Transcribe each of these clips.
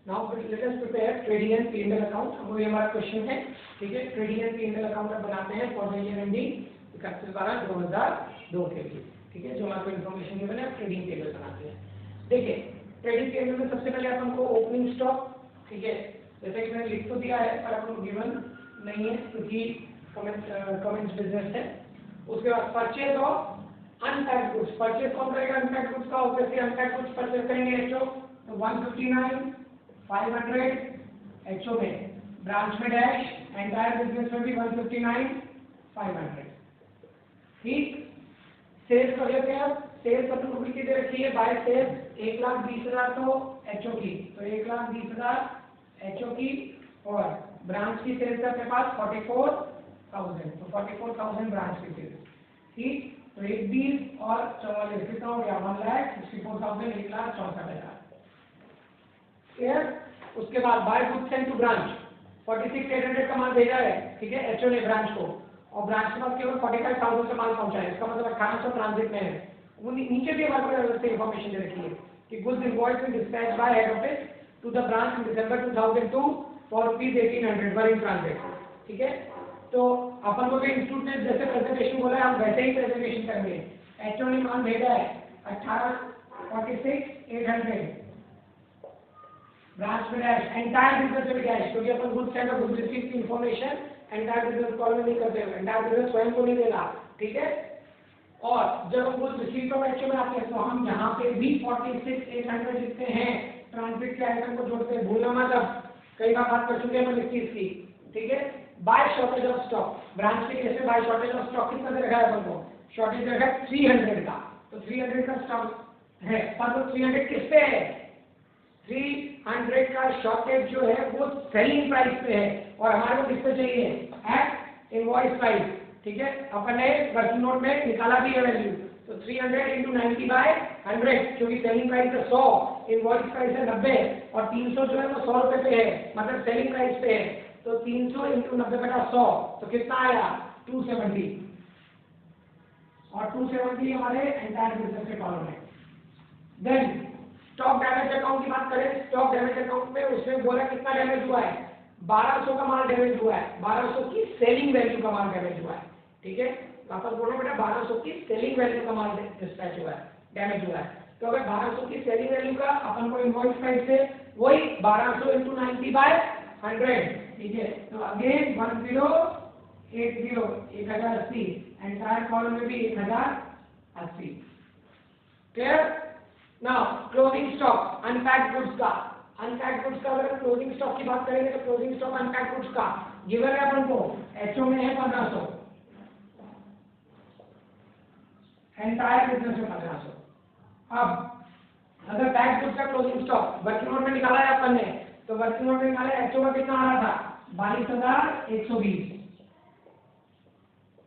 Now let us prepare trading and P&L account. अब ये हमारा क्वेश्चन है, ठीक है। ट्रेडिंग एंड P&L अकाउंट आप बनाते हैं फॉर द ईयर एंडिंग 31/12/2002 के लिए, ठीक है। जो हमारे को इन्फॉर्मेशन गिवन है, ट्रेडिंग टेबल बनाते हैं। देखिए ट्रेडिंग टेबल में सबसे पहले अपन को ओपनिंग स्टॉक, ठीक है, जैसे कि मैंने लिख तो दिया है पर अपन को गिवन नहीं है क्योंकि कमेंट्स बिजनेस है। उसके बाद purchase of unpacked goods, purchase कौन करेगा अनपैक्ड गुड्स का, ऑब्वियसली अनपैक्ड गुड्स परचेज करेंगे एचओ, तो 159 500 एचओ में, ब्रांच में डैश, एंटायर बिजनेस में भी 159 500, ठीक। सेल्स कर लेते हैं अब। सेल्स अपन को कितनी दे रखी है, बाय सेल्स 1,20,000 तो एचओ की, तो 1,20,000 एचओ की, और ब्रांच की सेल्स है अपने पास 44,000, तो 44,000 ब्रांच की सेल्स, ठीक। तो 1,20 और 44 कितना हो गया, 1,64,000, 1,64,000, क्लियर। उसके बाद by goods send to branch 46,800 का माल भेजा है, ठीक है, एचओ ने ब्रांच को, और ब्रांच के पास केवल 45,000 का माल पहुंचा है, इसका मतलब 1,800 ट्रांजिट में है। वो नीचे भी हमारे को इंफॉर्मेशन दे रखी है कि goods invoice dispatch by head office to the branch in December 2002 for ₹1800 were in transit, ठीक है। तो अपन को भी इंस्टीट्यूट ने जैसे प्रेजेंटेशन बोला है, हम वैसे ही प्रेजेंटेशन करेंगे। एचओ ने माल भेजा है 46,800, ब्रांच में डैश, एंटायर बिजनेस में डैश, क्योंकि अपन गुड्स सेंड और गुड्स रिसीव की इंफॉर्मेशन एंटायर बिजनेस कॉल में नहीं करते हैं, एंटायर बिजनेस स्वयं को नहीं देगा, ठीक है। और जब हम गुड्स रिसीव को एचओ में आते हैं तो हम यहाँ पे भी 46,800 लिखते हैं, ट्रांजिट के आइटम को जोड़ते हैं, भूलना मत। अब कई बार बात कर चुके हैं इस चीज की, ठीक है। By shortage of stock, branch के केस में बाय शॉर्टेज ऑफ स्टॉक कितना दे रखा है अपन को, शॉर्टेज रखा है 300 का, तो 300 का स्टॉक है, पर वो 300 किस पे है, 300 का शॉर्टेज जो है वो सेलिंग प्राइस पे है, और हमारे को किस पे चाहिए, एट इनवॉइस प्राइस, ठीक है। अपन ने वर्किंग नोट में निकाला भी है वैल्यू, तो 300 into 90/100, क्योंकि सेलिंग प्राइस है 100, इनवॉइस प्राइस है 90, और 300 जो है वो 100 रुपए पे है, मतलब सेलिंग प्राइस पे है, तो 300 into 90/100, तो कितना आया 270, और 270 हमारे एंटायर बिजनेस के कॉलम है। देन स्टॉक डैमेज अकाउंट की बात करें, स्टॉक डैमेज अकाउंट में उसने बोला कितना डैमेज हुआ है, 1200 का माल डैमेज हुआ है, 1200 की सेलिंग वैल्यू का माल डैमेज हुआ है, ठीक है। वापस बोलो बेटा, 1200 की सेलिंग वैल्यू का माल डिस्पैच हुआ है, डैमेज हुआ है। तो अगर 1200 की सेलिंग वैल्यू का अपन को इनवॉइस प्राइस से वही 1200 into 90/100, ठीक है। तो अगेन 1080, 1080, एंटायर कॉलम में भी 1080, clear. Now closing stock unpacked goods का, अनपैक्ड गुड्स का अगर क्लोजिंग स्टॉक की बात करेंगे तो क्लोजिंग स्टॉक अनपैक्ड गुड्स का गिवन है अपन को, एचओ में है 1500, एंटायर बिजनेस में 1500। अब अगर पैक्ड गुड्स का क्लोजिंग स्टॉक वर्किंग नोट में निकाला है अपन ने, तो वर्किंग नोट में निकाला एचओ में कितना आ रहा था, 22,120,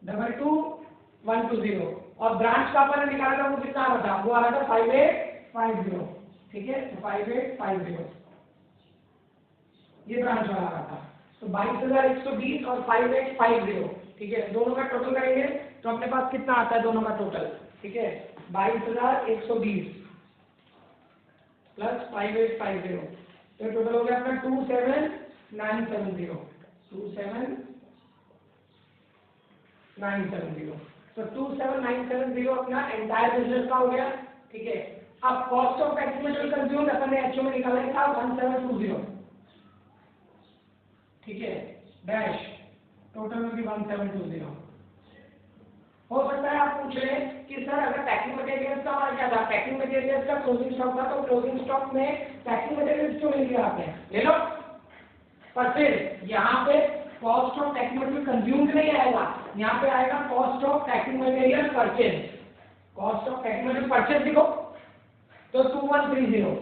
22,120, और ब्रांच का अपन ने निकाला था वो कितना आ रहा था, वो आ रहा था 5850, ठीक है, तो 5850 ये ब्रांच वाला आ रहा था, तो 22,120 और 5850, ठीक है। दोनों का टोटल करेंगे तो अपने पास कितना आता है दोनों का टोटल, ठीक है, 22,120 प्लस 5850, तो टोटल हो गया अपना 27970, 27970, तो 27970 अपना एंटायर बिजनेस का हो गया, ठीक है। अब कॉस्ट ऑफ एक्सपेंडिचर कंज्यूम्ड अपन ने एचओ में निकाला था 1720, ठीक है, डैश, टोटल में भी 1720। हो सकता है आप पूछ रहे हैं कि सर अगर पैकिंग मटेरियल्स का हमारा क्या था, पैकिंग मटेरियल्स का क्लोजिंग स्टॉक था, तो क्लोजिंग स्टॉक में पैकिंग मटेरियल्स क्यों नहीं लिया आपने, ले लो, पर फिर यहाँ पे cost of packing material consumed नहीं आएगा, यहाँ पे आएगा cost of packing material purchase, cost of packing material purchase लिखो, तो 2130,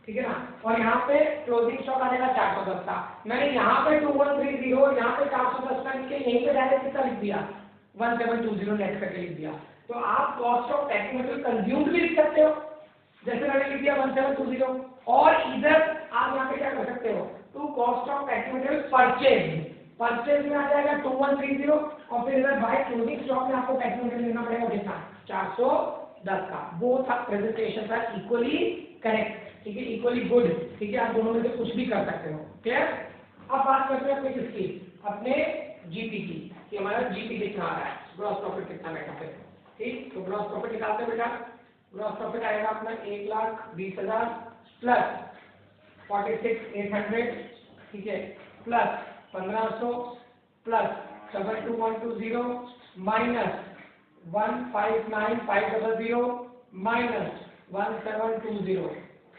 ठीक है ना, और यहाँ पे क्लोजिंग स्टॉक आ जाएगा 410 का। मैंने यहाँ पे 2130, यहाँ पे 410 का लिख के यहीं पे डायरेक्ट कितना लिख दिया, 1720 नेट करके लिख दिया। तो आप cost of packing material consumed भी लिख सकते हो, जैसे मैंने लिख दिया 1720, और इधर आप यहाँ पे क्या कर सकते हो, to cost of packing material purchase, purchase में आ जाएगा 2130, और फिर इधर बाय क्लोजिंग स्टॉक में आपको पैकिंग मटेरियल लेना पड़ेगा कितना, 410 का। Both of presentations are equally correct. ठीक है, इक्वली गुड, ठीक है, आप दोनों में से कुछ भी कर सकते हो। क्लियर? अब बात करते हैं अपने किसकी, अपने जीपी की, कि हमारा जीपी कितना आ रहा है, ग्रॉस प्रॉफिट कितना बैठा है। ठीक, तो ग्रॉस प्रॉफिट निकालते हैं बेटा। ग्रॉस प्रॉफिट आएगा अपना 1,20,000 प्लस 46,800, ठीक है, प्लस 1,500 प्लस 72,120 माइनस 159,500 माइनस 1,720।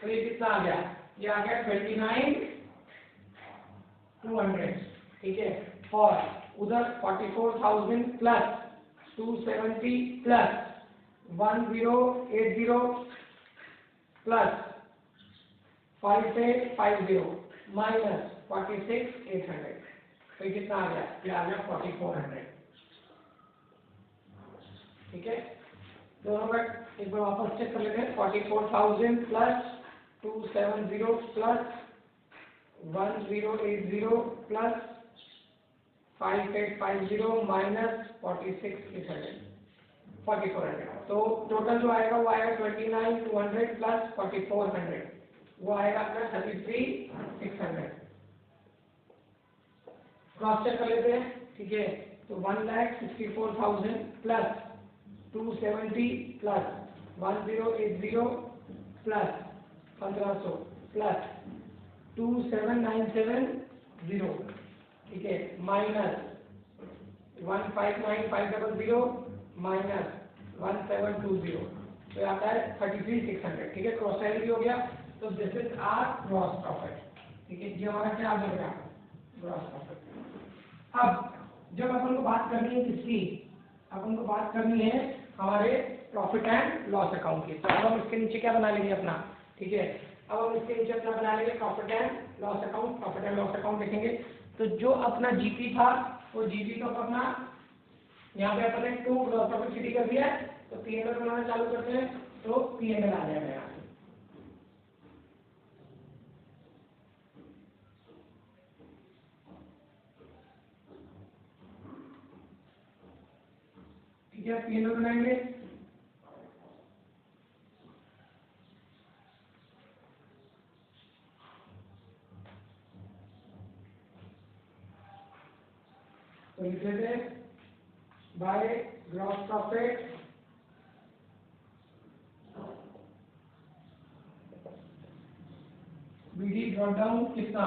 तो ये कितना आ गया, ये आ गया 29,200, ठीक है। और उधर 44,000 प्लस 270 प्लस 1080 प्लस 5850 माइनस 46,800। तो ये कितना आ गया, ये आ गया 4,400, ठीक है। दोनों का एक बार वापस चेक कर लेते हैं। 44,000 प्लस 270 प्लस 1080 प्लस 5850 माइनस 4,400। तो टोटल जो आएगा वो आएगा 29,200 प्लस 4,400, वो आएगा अपना 33,600। क्रॉस चेक कर लेते हैं, ठीक है। तो 1,64,000 प्लस 270 प्लस 1080 प्लस 1,500 प्लस 27,970, ठीक है, माइनस 159,500 माइनस 1,720, तो आता है 33,600, ठीक है। क्रॉस सैलरी हो गया। तो this is our gross profit, ठीक है, ये हमारा क्या आ जाएगा, ग्रॉस प्रॉफिट। अब जब अपन को बात करनी है किसकी, अपन को बात करनी है हमारे प्रॉफिट एंड लॉस अकाउंट की। तो अब हम इसके नीचे क्या बना लेंगे अपना, ठीक है। अब हम इसके नीचे अपना बना लेंगे profit and loss account. Profit and loss account देखेंगे तो जो अपना जीपी था वो जीपी को अपना यहाँ पे अपन ने 2 ग्रॉस प्रॉफिट सीधी कर दिया है। तो पीएनएल बनाना चालू करते हैं, तो पीएनएल आ जाएगा यहाँ, ठीक है। पीएनएल बनाएंगे, तो लिख लेते हैं by gross profit BD drop down कितना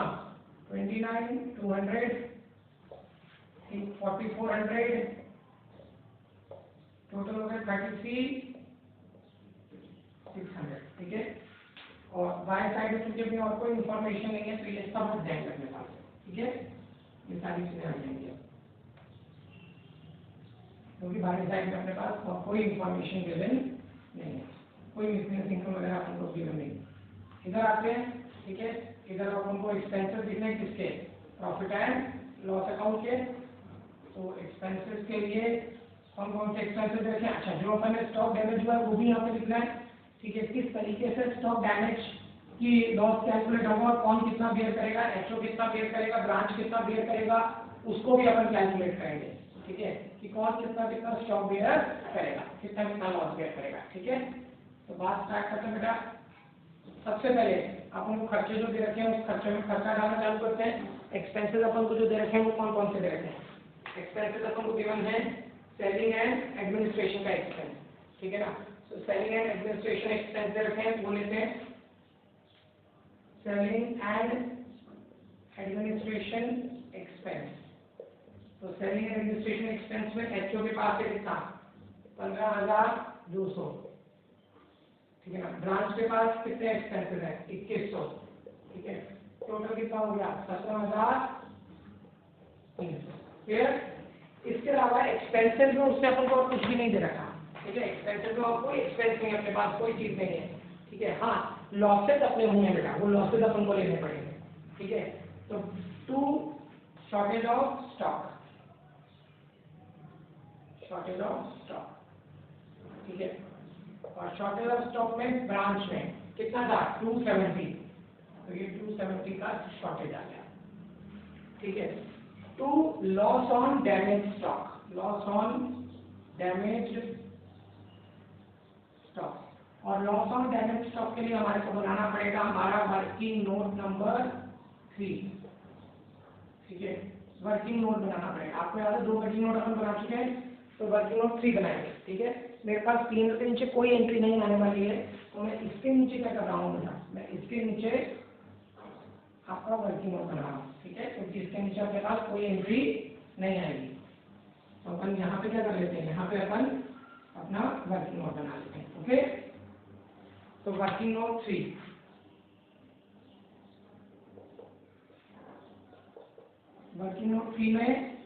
29,200 4,400 टोटल हो गया 33,600, ठीक है। और बाय साइड में क्योंकि और कोई इंफॉर्मेशन नहीं है तो ये सब हट जाएगा अपने पास, ठीक है। ये सारी चीजें हट जाएंगी क्योंकि बाय साइड में अपने पास और कोई इंफॉर्मेशन गिवन नहीं है, कोई मिसनेस इनकम वगैरह अपन को गिवन नहीं। इधर आते हैं, ठीक है। इधर अपन को एक्सपेंसेस दिखने हैं किसके, प्रॉफिट एंड लॉस अकाउंट के। तो एक्सपेंसेस के लिए कौन कौन से एक्सपेंसेस देखें, अच्छा जो अपन ने स्टॉक डैमेज हुआ है वो भी यहाँ पे लिखना है, ठीक है। किस तरीके से स्टॉक डैमेज की लॉस कैलकुलेट होगा, कौन कितना बेयर करेगा, एचओ कितना बेयर करेगा, ब्रांच कितना बेयर करेगा, उसको भी अपन कैलकुलेट करेंगे, ठीक है, कि कौन कितना कितना स्टॉक बेयर करेगा, कितना कितना लॉस बेयर करेगा, ठीक है। तो बात स्टार्ट करते हैं बेटा। सबसे पहले अपन को खर्चे जो दे रखे हैं उस खर्चे में खर्चा डालना चालू करते हैं। एक्सपेंसेस अपन को जो दे रखे हैं वो कौन कौन से दे रखे हैं। एक्सपेंसेस अपन को गिवन है सेलिंग एंड एडमिनिस्ट्रेशन का एक्सपेंस, ठीक है ना। तो सेलिंग एंड एडमिनिस्ट्रेशन एक्सपेंस दे रखे हैं, वो लेते हैं सेलिंग एंड एडमिनिस्ट्रेशन एक्सपेंस। तो सेलिंग एंड एडमिनिस्ट्रेशन एक्सपेंस में एचओ के पास है कितना 15,200, ठीक है ना। ब्रांच के पास कितने एक्सपेंसेस है 2,100, ठीक है। टोटल कितना हो गया 17,300, फिर इसके अलावा एक्सपेंसेस में उससे अपन को और कुछ भी नहीं दे रखा, ठीक है। एक्सपेंसेस में और कोई एक्सपेंस नहीं है अपने पास, कोई चीज नहीं है, ठीक है। हाँ लॉसेस अपने मुंह में बेटा, वो लॉसेस अपन को लेने पड़ेंगे, ठीक है। तो 2 shortage of stock, shortage of stock, ठीक है। और शॉर्टेज ऑफ स्टॉक में ब्रांच में कितना था 270, तो ये 270 का शॉर्टेज आ गया, ठीक है। 2 loss on damage stock, loss on damaged stock, और लॉस ऑन डैमेज स्टॉक के लिए हमारे को बनाना पड़ेगा हमारा वर्किंग नोट नंबर 3, ठीक है। वर्किंग नोट बनाना पड़ेगा, आपको याद है 2 वर्किंग नोट अपन बना चुके हैं, तो वर्किंग नोट 3 बनाएंगे, ठीक है। मेरे पास 3 के नीचे कोई एंट्री नहीं आने वाली है, तो मैं इसके नीचे क्या कर रहा हूँ बेटा, मैं इसके नीचे आपका वर्किंग नोट बना रहा हूँ, ठीक है, क्योंकि इसके नीचे आपके पास कोई एंट्री नहीं आएगी। तो अपन यहाँ पे क्या कर लेते हैं, यहाँ पे अपन अपना वर्किंग नोट बना लेते हैं, ओके। तो वर्किंग नोट 3, वर्किंग नोट 3 में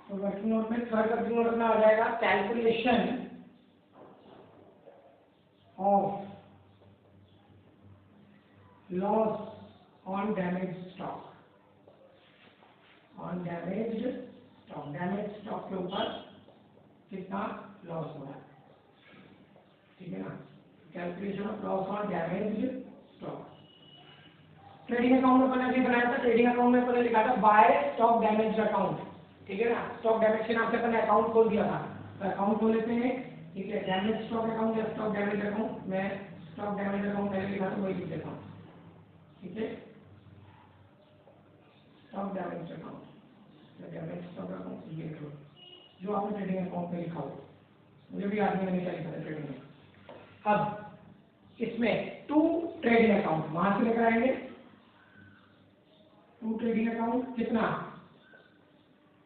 तो वर्किंग नोट में थर्ड वर्किंग नोट में आ जाएगा calculation of loss on damage stock, on damaged stock, damage stock के ऊपर कितना लॉस हो रहा है, ठीक है ना। Calculation of loss on damaged stock. Trading account में अपन अभी बनाया था, ट्रेडिंग अकाउंट में अपन लिखा था बाय स्टॉक डैमेज अकाउंट, ठीक है ना। स्टॉक डैमेज के नाम से अपन ने अकाउंट खोल दिया था, तो अकाउंट खोल लेते हैं, ठीक है। डैमेज स्टॉक अकाउंट या स्टॉक डैमेज अकाउंट, मैं स्टॉक डैमेज अकाउंट मैंने लिखा था वही लिख देता हूँ, ठीक है। Stock damage account, damage stock account ये लिखो जो आपने ट्रेडिंग अकाउंट में लिखा हो, मुझे भी याद नहीं मैंने क्या लिखा था ट्रेडिंग में। अब इसमें 2 ट्रेडिंग अकाउंट वहां से लेकर आएंगे, 2 ट्रेडिंग अकाउंट कितना,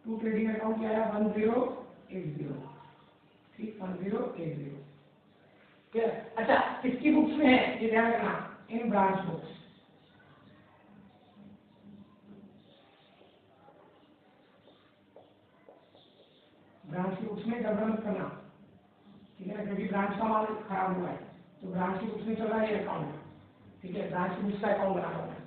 2 ट्रेडिंग अकाउंट क्या है 1080, ठीक 1080, ठीक है। अच्छा किसकी बुक्स में है ये ध्यान रखना, इन ब्रांच बुक्स, ब्रांच की बुक्स में गड़बड़ मत करना, ठीक है ना, क्योंकि ब्रांच का माल खराब हुआ है, तो ब्रांच की बुक्स में चल रहा है ये अकाउंट, ठीक है। ब्रांच की बुक्स का अकाउंट बना हुआ है।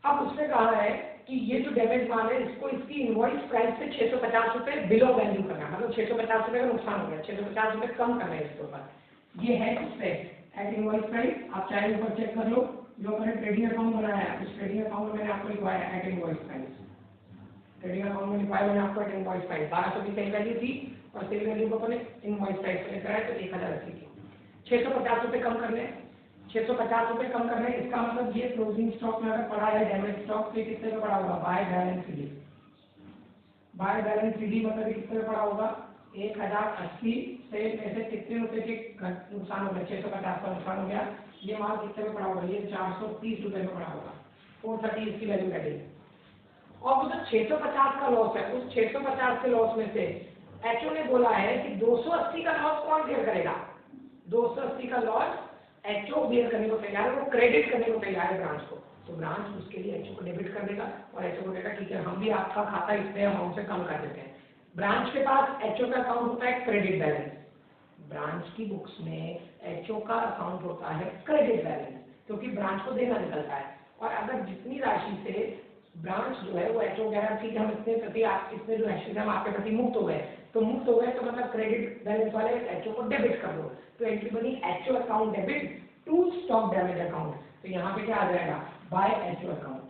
अब उसने कहा है कि ये जो डैमेज माल है इसको इसकी इनवॉइस प्राइस से 650 रुपए बिलो वैल्यू करना है, मतलब 650 रुपए का नुकसान हो गया, 650 रुपए कम करना है इसके ऊपर। ये है किससे, एट इनवॉइस प्राइस, आप चाहे ऊपर चेक कर लो, जो मैंने ट्रेडिंग अकाउंट बनाया है उस ट्रेडिंग अकाउंट में मैंने आपको लिखवाया at invoice price, trading account में लिखवाया मैंने आपको एट इनवॉइस प्राइस, 1200 की सेल वैल्यू थी और सेल वैल्यू को अपने इनवॉइस प्राइस पे लेकर आए तो 1080 थी, 650 रुपए कम कर लें, 650 रुपए कम करने, इसका मतलब ये क्लोजिंग स्टॉक में अगर पड़ा है डैमेज स्टॉक से कितने पे पड़ा होगा, by balance CD, by balance CD मतलब कितने पे पड़ा होगा 1080 से में से कितने रुपए के नुकसान हो गया, 650 का नुकसान हो गया, ये माल कितने पे पड़ा होगा, ये 430 रुपए में पड़ा होगा, 430 इसकी वैल्यू घटेगी। और वो जो 650 का लॉस है उस 650 के लॉस में से एचओ ने बोला है कि 280 का लॉस कौन बेयर करेगा, 280 का लॉस एचओ बेयर करने को तैयार है, वो क्रेडिट करने को तैयार है ब्रांच को, तो ब्रांच उसके लिए एचओ को डेबिट कर देगा और एचओ को देगा ठीक है हम भी आपका खाता इतने अमाउंट से कम कर देते हैं। ब्रांच के पास एचओ का अकाउंट होता है क्रेडिट बैलेंस, ब्रांच की बुक्स में एचओ का अकाउंट होता है क्रेडिट बैलेंस, क्योंकि ब्रांच को देना निकलता है, और अगर जितनी राशि से ब्रांच जो है वो एचओ कह रहा है ठीक है हम इतने प्रति आप इतने जो राशि से हम आपके प्रति मुक्त हो गए, तो मुक्त हो गए तो मतलब क्रेडिट बैलेंस वाले एचओ को डेबिट कर दो, तो एंट्री बनी HO account debit to stock damage account, तो यहाँ पे क्या आ जाएगा बाय एचओ अकाउंट,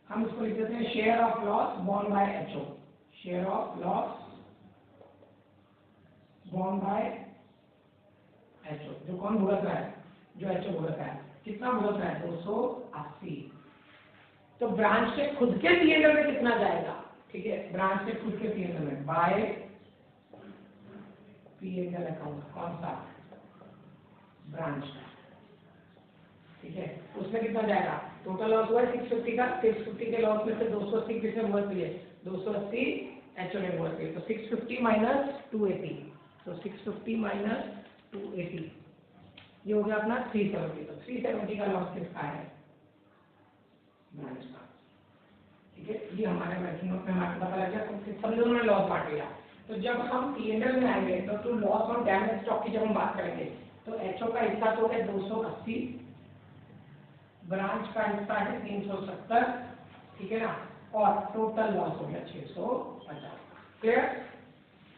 हम इसको लिख देते हैं share of loss borne by HO, share of loss borne by HO, जो कौन भुगत रहा है, जो एचओ भुगत रहा है, कितना भुगत रहा है 280, तो ब्रांच के खुद के पीएनएल में कितना जाएगा, ठीक है, ब्रांच के खुद के पीएनएल में बाय पीएनएल अकाउंट कौन सा ब्रांच का, ठीक है, उसमें कितना जाएगा, टोटल लॉस हुआ है 650 का, 650 के लॉस में से 280 किसने भुगत लिए, 280 एचओ ने भुगत लिए, तो 650 माइनस 280, तो 650 माइनस 280 ये हो गया अपना 370, तो 370 का लॉस किसका है ब्रांच का, ठीक है। ये हमारे वर्किंग नोट में हमारे पता लग गया, तो सब लोगों ने लॉस बांट लिया, तो जब हम पीएनएल में आएंगे तो लॉस और डैमेज स्टॉक की जब हम बात करेंगे तो एचओ का हिस्सा तो है 280, ब्रांच का हिस्सा है 370, ठीक है ना, और टोटल लॉस हो गया 650, क्लियर,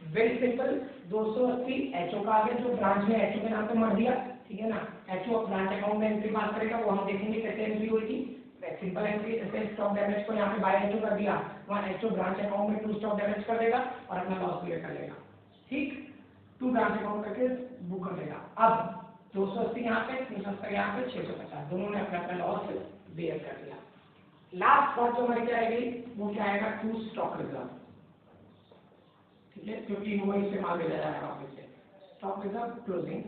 वेरी सिंपल, 280 एचओ का आ गया, जो ब्रांच में एचओ के नाम पे मर दिया, ठीक है ना, एचओ ब्रांच अकाउंट में एंट्री पास करेगा, वो हम देखेंगे कैसे एंट्री हुई थी, सिंपल एंट्री जैसे स्टॉक डैमेज को यहाँ पे बाय एचओ कर दिया, वहाँ एचओ ब्रांच अकाउंट में 2 स्टॉक डैमेज कर देगा और अपना लॉस क्लियर कर लेगा। ठीक, 2 ब्रांच अकाउंट करके बुक कर देगा। अब 280 यहाँ पे, 370 यहाँ पे, 650 दोनों ने अपना अपना लॉस बेयर कर दिया। लास्ट बात जो हमारी क्या आएगी वो क्या आएगा, 2 स्टॉक रिजर्व। ठीक है, क्योंकि वो इस्तेमाल में जाएगा ऑफिस से। स्टॉक रिजर्व क्लोजिंग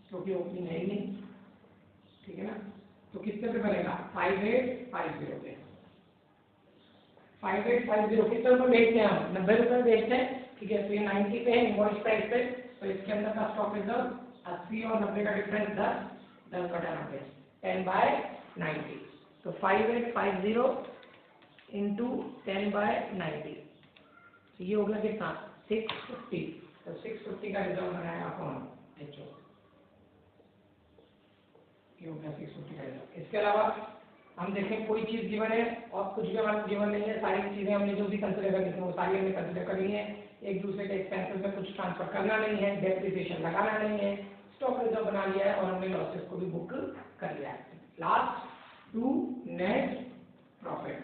क्योंकि ओपनिंग है ही नहीं, ठीक है ना, तो कितने पे बनेगा 5850 पे। 5850 कितने रुपए बेचते हैं हम, 90 रुपए बेचते हैं। ठीक है, तो ये 90 पे है इनवॉइस प्राइस पे, तो इसके अंदर का स्टॉक रिजर्व 80 और 90 का डिफरेंस 10 कटा 90 10/90, तो 5850 इंटू 10/90, तो ये हो गया कितना 650। तो 650 का रिजर्व बनाएगा कौन, एचओ, ये हो गया 650 का रिजर्व। इसके अलावा हम देखें कोई चीज गिवन है और कुछ भी हमारा गिवन नहीं है, सारी चीजें हमने जो भी कंसिडर करनी थी वो सारी हमने कंसिडर करनी है। एक दूसरे के एक्सपेंसेस में कुछ ट्रांसफर करना नहीं है, डेप्रिसिएशन लगाना नहीं है, स्टॉक रिजर्व बना लिया है और हमने लॉसेस को भी बुक कर लिया है। Last two net profit,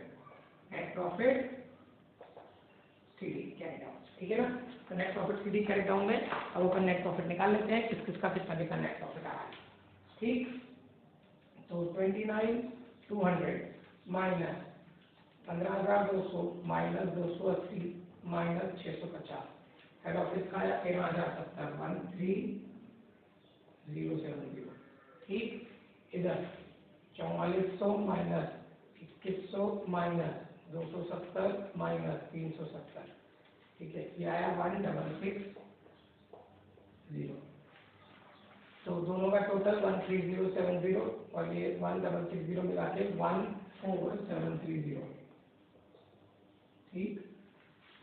net profit CD carry down, ठीक है ना, तो net profit CD carry down में अब अपन नेट प्रॉफिट निकाल लेते हैं, किस किसका कितना कितना नेट प्रॉफिट आ रहा है। ठीक, तो 29,200 minus 15,200 minus 280 minus 650, head office का आया 13,070 13070। ठीक, इधर 4400 माइनस 2100 माइनस 270 माइनस 370, ठीक है, ये आया 1660, तो दोनों का टोटल 13070 और ये 1660 मिला के 14730। ठीक,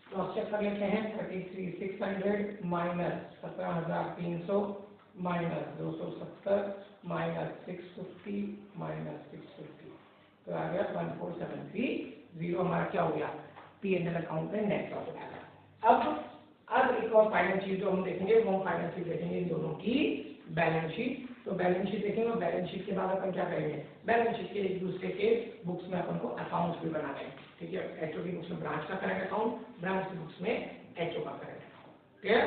क्रॉस चेक कर लेते हैं, 33,600 माइनस 17,300 माइनस 270 माइनस 650 माइनस 650, तो आ गया 14730। हमारा क्या हो गया, P&L अकाउंट में नेट प्रॉफिट आ गया। अब एक और फाइनल चीज जो हम देखेंगे वो फाइनल चीज देखेंगे इन दोनों की बैलेंस शीट। तो बैलेंस शीट देखेंगे और बैलेंस शीट के बाद अपन क्या करेंगे, बैलेंस शीट के एक दूसरे के बुक्स में अपन को अकाउंट्स भी बनाने हैं। ठीक है, एचओ की बुक्स में ब्रांच का करेंट अकाउंट, ब्रांच की बुक्स में एचओ का करेंट अकाउंट। क्लियर?